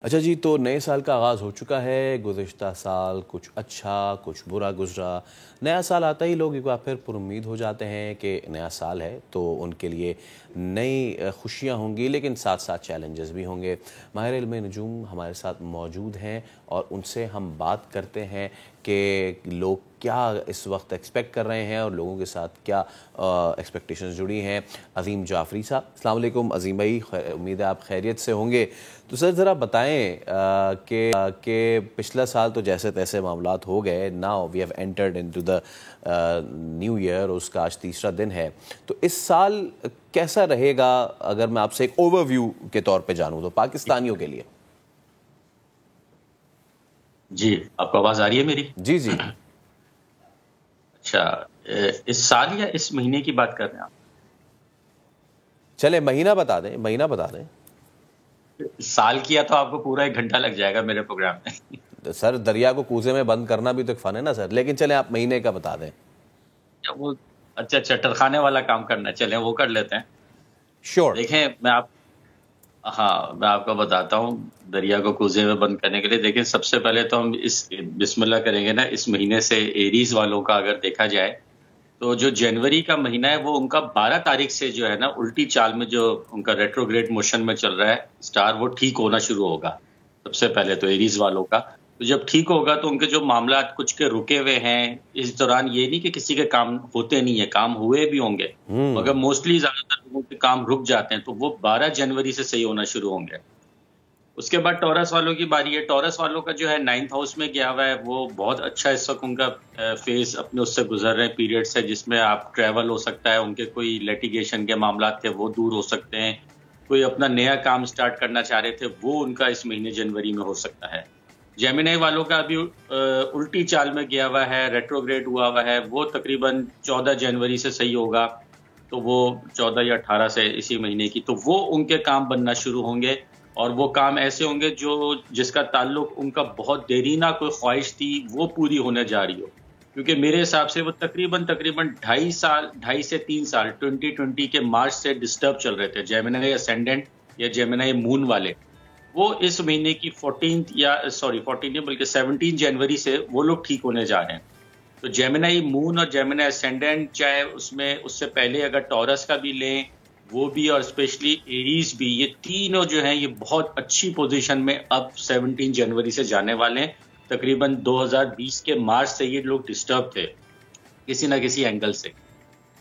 अच्छा जी, तो नए साल का आगाज़ हो चुका है। गुज़िश्ता साल कुछ अच्छा, कुछ बुरा गुज़रा। नया साल आता ही लोग एक बार फिर पुरुम्मीद हो जाते हैं कि नया साल है, तो उनके लिए नई खुशियाँ होंगी, लेकिन साथ-साथ चैलेंजेस भी होंगे। माहिर इल्म नजूम हमारे साथ मौजूद हैं और उनसे हम बात करते हैं कि लोग क्या इस वक्त एक्सपेक्ट कर रहे हैं और लोगों के साथ क्या एक्सपेक्टेशंस जुड़ी हैं। अज़ीम जाफ़री साहब, अस्सलाम वालेकुम। अज़ीम भाई, उम्मीद है आप खैरियत से होंगे। तो सर ज़रा बताएं कि पिछला साल तो जैसे तैसे मामलात हो गए, now we have entered into the new year, उसका आज तीसरा दिन है। तो इस साल कैसा रहेगा, अगर मैं आपसे एक ओवरव्यू के तौर पे जानूं तो पाकिस्तानियों के लिए? जी, आपको आवाज आ रही है मेरी? जी जी। अच्छा, इस साल या इस महीने की बात कर रहे हैं आप? चले महीना बता दें, महीना बता दें। साल किया तो आपको पूरा 1 घंटा लग जाएगा मेरे प्रोग्राम में। सर, दरिया को कूजे में बंद करना भी तो एक फन है ना सर, लेकिन चले आप महीने का बता दें। वो अच्छा चट्टरखाने वाला काम करना है, चलें वो कर लेते हैं। श्योर। देखें, मैं आपको बताता हूँ दरिया को कूजे में बंद करने के लिए। देखिए, सबसे पहले तो हम इस बिस्मिल्लाह करेंगे ना, इस महीने से एरीज वालों का अगर देखा जाए तो जो जनवरी का महीना है वो उनका 12 तारीख से जो है ना उल्टी चाल में जो उनका रेट्रोग्रेड मोशन में चल रहा है स्टार, वो ठीक होना शुरू होगा। सबसे पहले तो एरीज वालों का, तो जब ठीक होगा तो उनके जो मामला कुछ के रुके हुए हैं इस दौरान, ये नहीं कि किसी के काम होते नहीं है, काम हुए भी होंगे, मगर मोस्टली ज्यादातर लोगों के काम रुक जाते हैं, तो वो 12 जनवरी से सही होना शुरू होंगे। उसके बाद टॉरस वालों की बारी है। टॉरस वालों का जो है 9th हाउस में गया हुआ है, वो बहुत अच्छा इस वक्त उनका फेज अपने उससे गुजर रहे हैं, पीरियड से, जिसमें आप ट्रैवल हो सकता है, उनके कोई लिटिगेशन के मामला थे वो दूर हो सकते हैं, कोई अपना नया काम स्टार्ट करना चाह रहे थे वो उनका इस महीने जनवरी में हो सकता है। जेमिनी वालों का अभी उल्टी चाल में गया हुआ है, रेट्रोग्रेड हुआ हुआ है, वो तकरीबन 14 जनवरी से सही होगा, तो वो 14 या 18 से इसी महीने की, तो वो उनके काम बनना शुरू होंगे। और वो काम ऐसे होंगे जो जिसका ताल्लुक उनका बहुत देरीना कोई ख्वाहिश थी वो पूरी होने जा रही हो, क्योंकि मेरे हिसाब से वो तकरीबन तकरीबन 2.5 से 3 साल 2020 के मार्च से डिस्टर्ब चल रहे थे। जेमिनी असेंडेंट या जेमिनी मून वाले, वो इस महीने की 14 नहीं बल्कि 17 जनवरी से वो लोग ठीक होने जा रहे हैं। तो जेमिनी मून और जेमिनी असेंडेंट, चाहे उसमें उससे पहले अगर टॉरस का भी लें वो भी, और स्पेशली एरीज भी, ये तीनों जो हैं ये बहुत अच्छी पोजीशन में अब 17 जनवरी से जाने वाले हैं। तकरीबन 2020 के मार्च से ये लोग डिस्टर्ब थे किसी ना किसी एंगल से।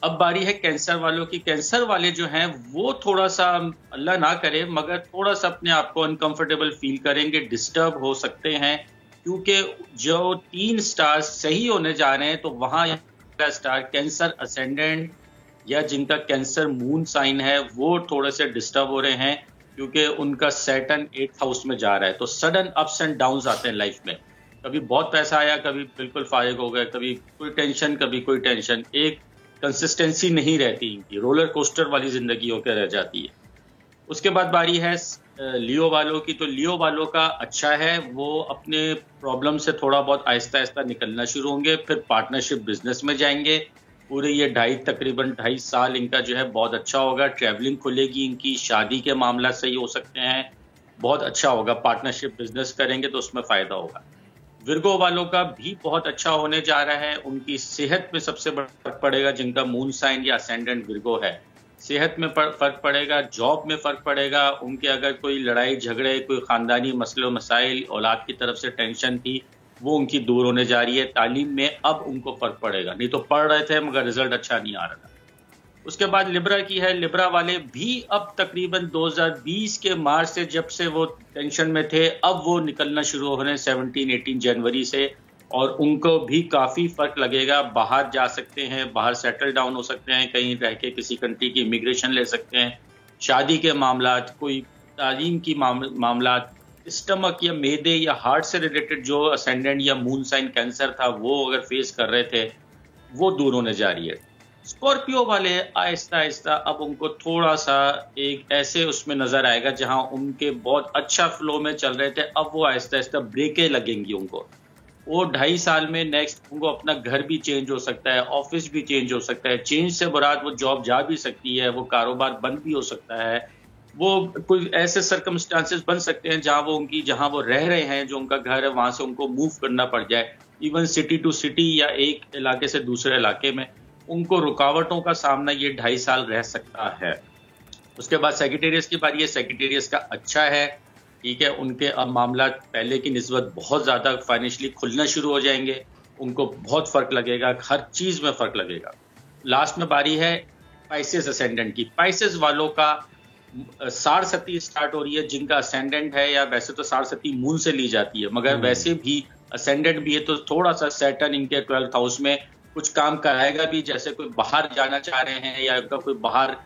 अब बारी है कैंसर वालों की। कैंसर वाले जो हैं वो थोड़ा सा, अल्लाह ना करे मगर थोड़ा सा अपने आप को अनकंफर्टेबल फील करेंगे, डिस्टर्ब हो सकते हैं, क्योंकि जो 3 स्टार्स सही होने जा रहे हैं तो वहां का स्टार कैंसर असेंडेंट या जिनका कैंसर मून साइन है वो थोड़े से डिस्टर्ब हो रहे हैं, क्योंकि उनका सैटर्न 8th हाउस में जा रहा है। तो सडन अप्स एंड डाउन्स आते हैं लाइफ में, कभी बहुत पैसा आया, कभी बिल्कुल फारिग हो गए, कभी कोई टेंशन, कभी कोई टेंशन, एक कंसिस्टेंसी नहीं रहती इनकी, रोलर कोस्टर वाली जिंदगी होकर रह जाती है। उसके बाद बारी है लियो वालों की। तो लियो वालों का अच्छा है, वो अपने प्रॉब्लम से थोड़ा बहुत आहिस्ता आहिस्ता निकलना शुरू होंगे, फिर पार्टनरशिप बिजनेस में जाएंगे। पूरे ये तकरीबन 2.5 साल इनका जो है बहुत अच्छा होगा, ट्रैवलिंग खुलेगी इनकी, शादी के मामला सही हो सकते हैं, बहुत अच्छा होगा, पार्टनरशिप बिजनेस करेंगे तो उसमें फायदा होगा। विर्गो वालों का भी बहुत अच्छा होने जा रहा है, उनकी सेहत में सबसे बड़ा फर्क पड़ेगा, जिनका मून साइन या असेंडेंट विर्गो है, सेहत में फर्क पड़ेगा, जॉब में फर्क पड़ेगा, उनके अगर कोई लड़ाई झगड़े, कोई खानदानी मसले मसाइल, औलाद की तरफ से टेंशन थी, वो उनकी दूर होने जा रही है। तालीम में अब उनको फर्क पड़ेगा, नहीं तो पढ़ रहे थे मगर रिजल्ट अच्छा नहीं आ रहा था। उसके बाद लिब्रा की है। लिब्रा वाले भी अब तकरीबन 2020 के मार्च से, जब से वो टेंशन में थे, अब वो निकलना शुरू हो रहे हैं 17-18 जनवरी से, और उनको भी काफ़ी फ़र्क लगेगा। बाहर जा सकते हैं, बाहर सेटल डाउन हो सकते हैं, कहीं रह के किसी कंट्री की इमिग्रेशन ले सकते हैं, शादी के मामलात, कोई तालीम की मामलात, स्टमक या मेदे या हार्ट से रिलेटेड जो असेंडेंट या मून साइन कैंसर था वो अगर फेस कर रहे थे, वो दूर होने जा रही है। स्कॉर्पियो वाले आहिस्ता आहिस्ता अब उनको थोड़ा सा एक ऐसे उसमें नजर आएगा जहां उनके बहुत अच्छा फ्लो में चल रहे थे, अब वो आहिस्ता आहिस्ता ब्रेकें लगेंगी उनको। वो 2.5 साल में नेक्स्ट उनको अपना घर भी चेंज हो सकता है, ऑफिस भी चेंज हो सकता है। चेंज से मुराद वो जॉब जा भी सकती है, वो कारोबार बंद भी हो सकता है, वो कोई ऐसे सर्कमस्टांसेस बन सकते हैं जहां वो रह रहे हैं, जो उनका घर है, वहां से उनको मूव करना पड़ जाए, इवन सिटी टू सिटी या एक इलाके से दूसरे इलाके में। उनको रुकावटों का सामना ये 2.5 साल रह सकता है। उसके बाद सेक्रेटेरिएट की बारी है। सेक्रेटेरिएट का अच्छा है, ठीक है, उनके अब मामला पहले की निस्बत बहुत ज्यादा फाइनेंशियली खुलना शुरू हो जाएंगे, उनको बहुत फर्क लगेगा, हर चीज में फर्क लगेगा। लास्ट में बारी है पाइसेस असेंडेंट की। पाइसेस वालों का साढ़-सती स्टार्ट हो रही है, जिनका असेंडेंट है, या वैसे तो साढ़-सती मून से ली जाती है, मगर वैसे भी असेंडेंट भी है, तो थोड़ा सा सैटर्न इनके 12th हाउस में कुछ काम कराएगा भी। जैसे कोई बाहर जाना चाह रहे हैं, या उनका कोई बाहर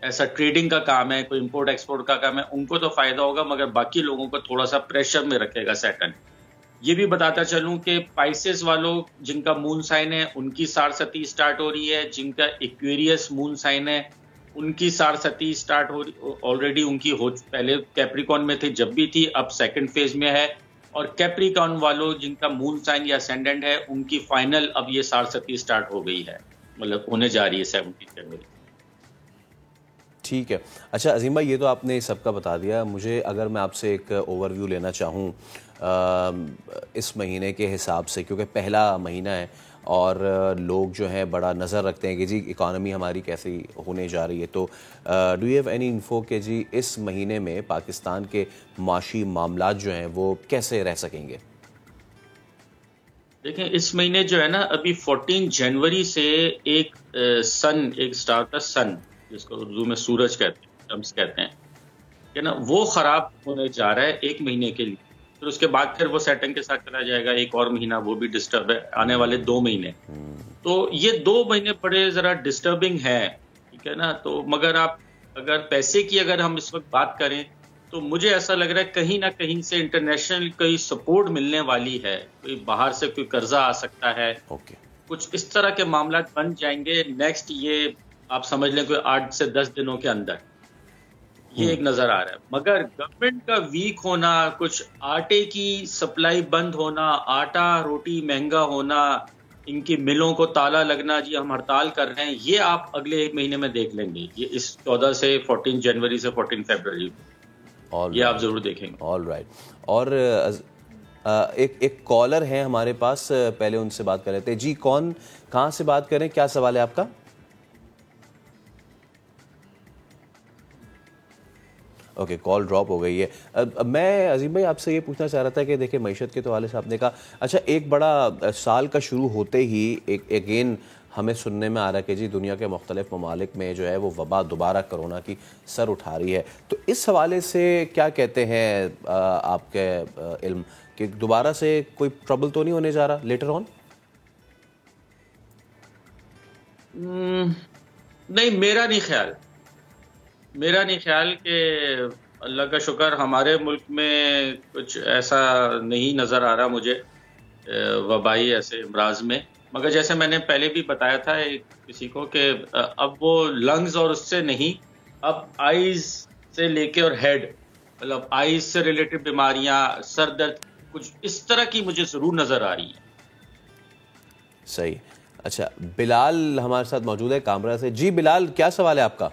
ऐसा ट्रेडिंग का काम है, कोई इंपोर्ट एक्सपोर्ट का काम है, उनको तो फायदा होगा, मगर बाकी लोगों को थोड़ा सा प्रेशर में रखेगा सैटर्न। ये भी बताता चलूं कि पाइसेस वालों जिनका मून साइन है, उनकी साढ़-सती स्टार्ट हो रही है। जिनका एक्वेरियस मून साइन है, उनकी साढ़-सती स्टार्ट हो रही, ऑलरेडी उनकी हो, पहले कैप्रिकॉन में थी जब भी थी, अब सेकंड फेज में है। और कैप्रिकॉन वालों जिनका मून साइन या असेंडेंट है, उनकी फाइनल अब ये साढ़-सती स्टार्ट हो गई है, मतलब होने जा रही है 17 जनवरी। ठीक है। अच्छा अजीम भाई, ये तो आपने सबका बता दिया। मुझे अगर मैं आपसे एक ओवरव्यू लेना चाहूँ इस महीने के हिसाब से, क्योंकि पहला महीना है और लोग जो हैं बड़ा नज़र रखते हैं कि जी इकॉनमी हमारी कैसी होने जा रही है, तो do you have any info कि जी इस महीने में पाकिस्तान के माशी मामलात जो हैं वो कैसे रह सकेंगे? देखें, इस महीने जो है ना, अभी 14 जनवरी से एक एक स्टार का सन, जिसको उर्दू में सूरज कहते हैं, शम्स कहते हैं, कि ना, वो खराब होने जा रहा है एक महीने के लिए। फिर उसके बाद फिर वो सेटिंग के साथ चला जाएगा एक और महीना, वो भी डिस्टर्ब है, आने वाले 2 महीने। तो ये 2 महीने बड़े जरा डिस्टर्बिंग है, ठीक है ना। तो मगर आप अगर पैसे की अगर हम इस वक्त बात करें, तो मुझे ऐसा लग रहा है कहीं ना कहीं से इंटरनेशनल कोई सपोर्ट मिलने वाली है, कोई बाहर से कोई कर्जा आ सकता है। कुछ इस तरह के मामला बन जाएंगे नेक्स्ट, ये आप समझ लें कोई 8 से 10 दिनों के अंदर, ये एक नजर आ रहा है। मगर गवर्नमेंट का वीक होना, कुछ आटे की सप्लाई बंद होना, आटा रोटी महंगा होना, इनकी मिलों को ताला लगना, जी हम हड़ताल कर रहे हैं, ये आप अगले 1 महीने में देख लेंगे। ये इस 14 से 14 जनवरी से 14 फरवरी, ये आप जरूर देखेंगे। All right. और एक कॉलर है हमारे पास, पहले उनसे बात कर लेते हैं। जी कौन, कहाँ से बात करें, क्या सवाल है आपका? ओके, कॉल ड्रॉप हो गई है। मैं अजीम भाई आपसे ये पूछना चाह रहा था कि देखिए मईशत के तो हवाले से आपने कहा, अच्छा एक बड़ा साल का शुरू होते ही एक अगेन हमें सुनने में आ रहा है कि जी दुनिया के मुख्तलिफ ममालिक में जो है वो वबा दोबारा कोरोना की सर उठा रही है। तो इस हवाले से क्या कहते हैं आपके इल्म कि दोबारा से कोई ट्रबल तो नहीं होने जा रहा लेटर ऑन? नहीं, मेरा नहीं ख्याल कि, अल्लाह का शुक्र हमारे मुल्क में कुछ ऐसा नहीं नज़र आ रहा मुझे वबाई ऐसे अमराज में। मगर जैसे मैंने पहले भी बताया था किसी को कि अब वो लंग्स और उससे नहीं, अब आईज से लेके और हेड, मतलब आईज से रिलेटेड बीमारियां, सर दर्द, कुछ इस तरह की मुझे जरूर नज़र आ रही है। सही। अच्छा, बिलाल हमारे साथ मौजूद है कामरा से। जी बिलाल, क्या सवाल है आपका?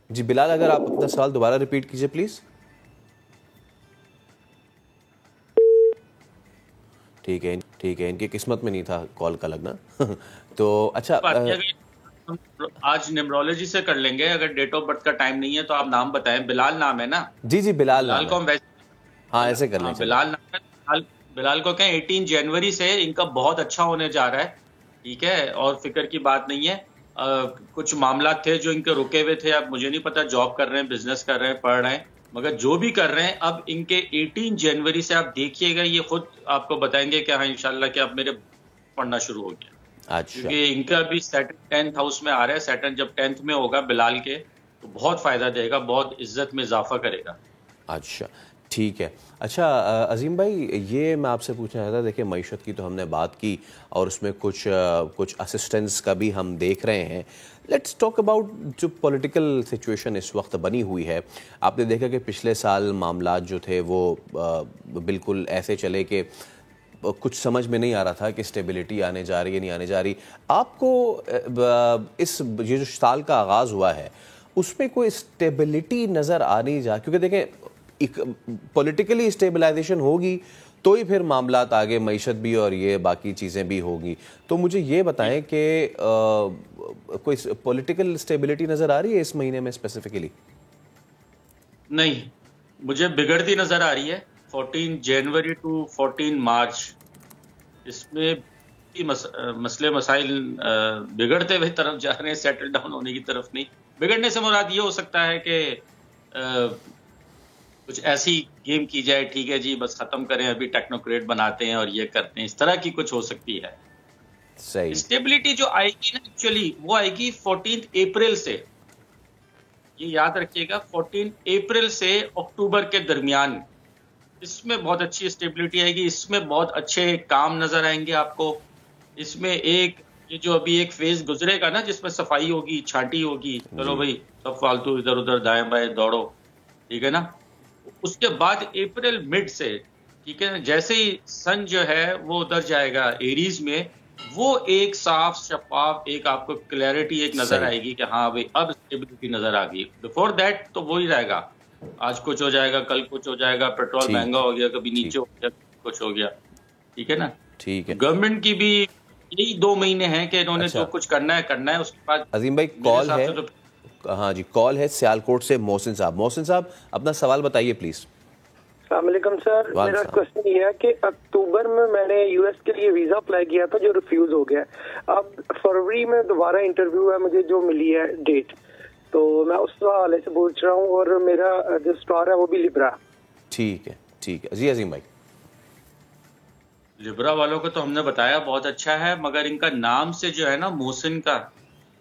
जी बिलाल, अगर आप अपना सवाल दोबारा रिपीट कीजिए प्लीज। ठीक है, इनकी किस्मत में नहीं था कॉल का लगना। तो अच्छा, आज न्यूमरोलॉजी से कर लेंगे। अगर डेट ऑफ बर्थ का टाइम नहीं है तो आप नाम बताएं। बिलाल नाम है ना? जी बिलाल को हम वैसे, हाँ ऐसे कर लेंगे। बिलाल को कहें 18 जनवरी से इनका बहुत अच्छा होने जा रहा है, ठीक है, और फिक्र की बात नहीं है। कुछ मामला थे जो इनके रुके हुए थे, अब मुझे नहीं पता जॉब कर रहे हैं, बिजनेस कर रहे हैं, पढ़ रहे हैं, मगर जो भी कर रहे हैं अब इनके 18 जनवरी से आप देखिएगा, ये खुद आपको बताएंगे कि हाँ इंशाल्लाह कि अब मेरे पढ़ना शुरू हो गया। अच्छा। क्योंकि इनका भी सैटर्न 10th हाउस में आ रहा है। सैटर्न जब 10th में होगा बिलाल के, तो बहुत फायदा देगा, बहुत इज्जत में इजाफा करेगा। अच्छा ठीक है। अच्छा अजीम भाई, ये मैं आपसे पूछना चाहता था, देखिए मईशत की तो हमने बात की और उसमें कुछ असिस्टेंस का भी हम देख रहे हैं। लेट्स टॉक अबाउट जो पॉलिटिकल सिचुएशन इस वक्त बनी हुई है। आपने देखा कि पिछले साल मामलात जो थे वो बिल्कुल ऐसे चले कि कुछ समझ में नहीं आ रहा था कि स्टेबिलिटी आने जा रही है, नहीं आने जा रही। आपको ये जो साल का आगाज़ हुआ है उसमें कोई स्टेबिलिटी नज़र आ नहीं जा, क्योंकि देखें पॉलिटिकली स्टेबलाइजेशन होगी तो ही फिर मामलात आगे मईशत भी और ये बाकी चीज़ें भी होगी। तो मुझे ये बताएं कि कोई पॉलिटिकल स्टेबिलिटी नज़र आ रही है इस महीने में स्पेसिफिकली? नहीं, मुझे बिगड़ती नज़र आ रही है। 14 जनवरी टू 14 मार्च इसमें मसले मसाइल बिगड़ते हुए तरफ जा रहे हैं, सेटल डाउन होने की तरफ नहीं। बिगड़ने से मुराद ये हो सकता है कि कुछ ऐसी गेम की जाए, ठीक है जी बस खत्म करें, अभी टेक्नोक्रेट बनाते हैं और ये करते हैं, इस तरह की कुछ हो सकती है। सही। स्टेबिलिटी जो आएगी ना एक्चुअली वो आएगी 14 अप्रैल से, ये याद रखिएगा, 14 अप्रैल से अक्टूबर के दरमियान इसमें बहुत अच्छी स्टेबिलिटी आएगी। इसमें बहुत अच्छे काम नजर आएंगे आपको। इसमें ये जो अभी एक फेज गुजरेगा ना जिसमें सफाई होगी, छांटी होगी, चलो भाई सब फालतू इधर उधर दाएं बाएं दौड़ो, ठीक है ना। उसके बाद अप्रैल मिड से, ठीक है, जैसे ही सन जो है वो उधर जाएगा एरीज में, वो एक साफ शफाफ एक आपको क्लैरिटी एक नजर आएगी कि हाँ भाई अब स्टेबिलिटी नजर आ गई। बिफोर दैट तो वो ही रहेगा, आज कुछ हो जाएगा, कल कुछ हो जाएगा, पेट्रोल महंगा हो गया, कभी नीचे हो गया, कुछ हो गया, ठीक है ना। ठीक है, गवर्नमेंट की भी यही 2 महीने हैं कि इन्होंने जो कुछ करना है उसके बाद। अजीम भाई कॉल है तो... हाँ जी, कॉल है सियालकोट से मोहसिन साहब। मोहसिन साहब अपना सवाल बताइए प्लीज। अस्सलाम वालेकुम सर, मेरा क्वेश्चन ये है कि अक्टूबर में मैंने यूएस के लिए वीजा अप्लाई किया था जो रिफ्यूज हो गया। अब फरवरी में दोबारा इंटरव्यू है, मुझे जो मिली है डेट, तो मैं उस हवाले से पूछ रहा हूँ, और मेरा जो स्टार है वो भी लिब्रा। ठीक है जी अजीम भाई। लिब्रा वालों को तो हमने बताया बहुत अच्छा है, मगर इनका नाम से जो है ना मोहसिन का,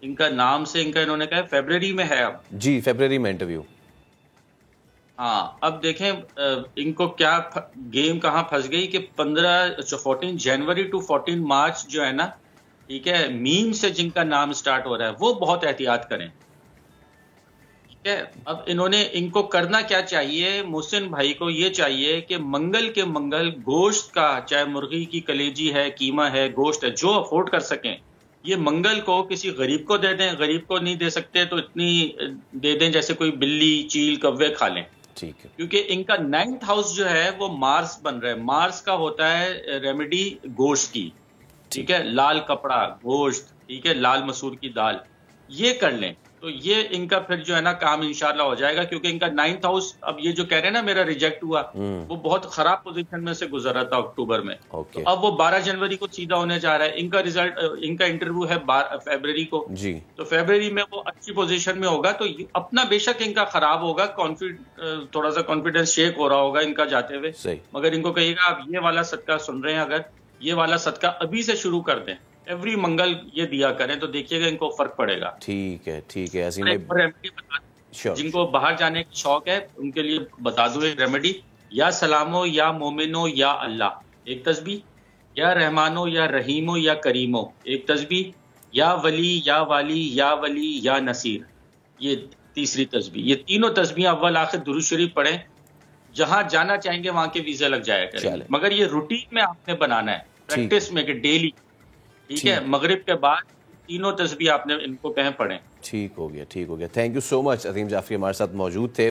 इनका नाम से इन्होंने कहा फरवरी में है अब जी, फरवरी में इंटरव्यू। हाँ, अब देखें इनको क्या गेम कहाँ फंस गई कि 14 जनवरी टू 14 मार्च जो है ना, ठीक है, मीम से जिनका नाम स्टार्ट हो रहा है वो बहुत एहतियात करें, ठीक है। अब इनको करना क्या चाहिए, मोहसिन भाई को ये चाहिए कि मंगल के मंगल गोश्त का, चाहे मुर्गी की कलेजी है, कीमा है, गोश्त है, जो अफोर्ड कर सकें, ये मंगल को किसी गरीब को दे दें। गरीब को नहीं दे सकते तो इतनी दे दें जैसे कोई बिल्ली चील कव्वे खा लें, ठीक है। क्योंकि इनका 9th हाउस जो है वो मार्स बन रहा है। मार्स का होता है रेमेडी गोश्त की, ठीक है, लाल कपड़ा, गोश्त, ठीक है, लाल मसूर की दाल, ये कर लें तो ये इनका फिर जो है ना काम इंशाल्लाह हो जाएगा। क्योंकि इनका 9th हाउस, अब ये जो कह रहे हैं ना मेरा रिजेक्ट हुआ, वो बहुत खराब पोजीशन में से गुजरा था अक्टूबर में, तो अब वो 12 जनवरी को सीधा होने जा रहा है। इनका रिजल्ट, इनका इंटरव्यू है फरवरी को जी, तो फरवरी में वो अच्छी पोजीशन में होगा। तो अपना बेशक इनका खराब होगा, थोड़ा सा कॉन्फिडेंस शेक हो रहा होगा इनका जाते हुए, मगर इनको कहिएगा आप ये वाला सदका सुन रहे हैं, अगर ये वाला सदका अभी से शुरू कर दें, एवरी मंगल ये दिया करें, तो देखिएगा इनको फर्क पड़ेगा। ठीक है अजीम भाई, जिनको बाहर जाने का शौक है उनके लिए बता दो एक रेमेडी, या सलामो या मोमिनो या अल्लाह एक तस्बीह, या रहमानो या रहीमो या करीमो एक तस्बीह, या वली या वाली या वली या नसीर ये तीसरी तस्बीह। ये तीनों तस्बीह अव्वल आखिर दुरूद शरीफ पढ़ें, जहां जाना चाहेंगे वहां के वीजा लग जाया करेंगे। मगर ये रूटीन में आपने बनाना है, प्रैक्टिस में, कि डेली, ठीक है, मगरिब के बाद तीनों तस्बीह आपने इनको कहें पढ़ें। ठीक हो गया। Thank you so much. Azeem Jafri हमारे साथ मौजूद थे।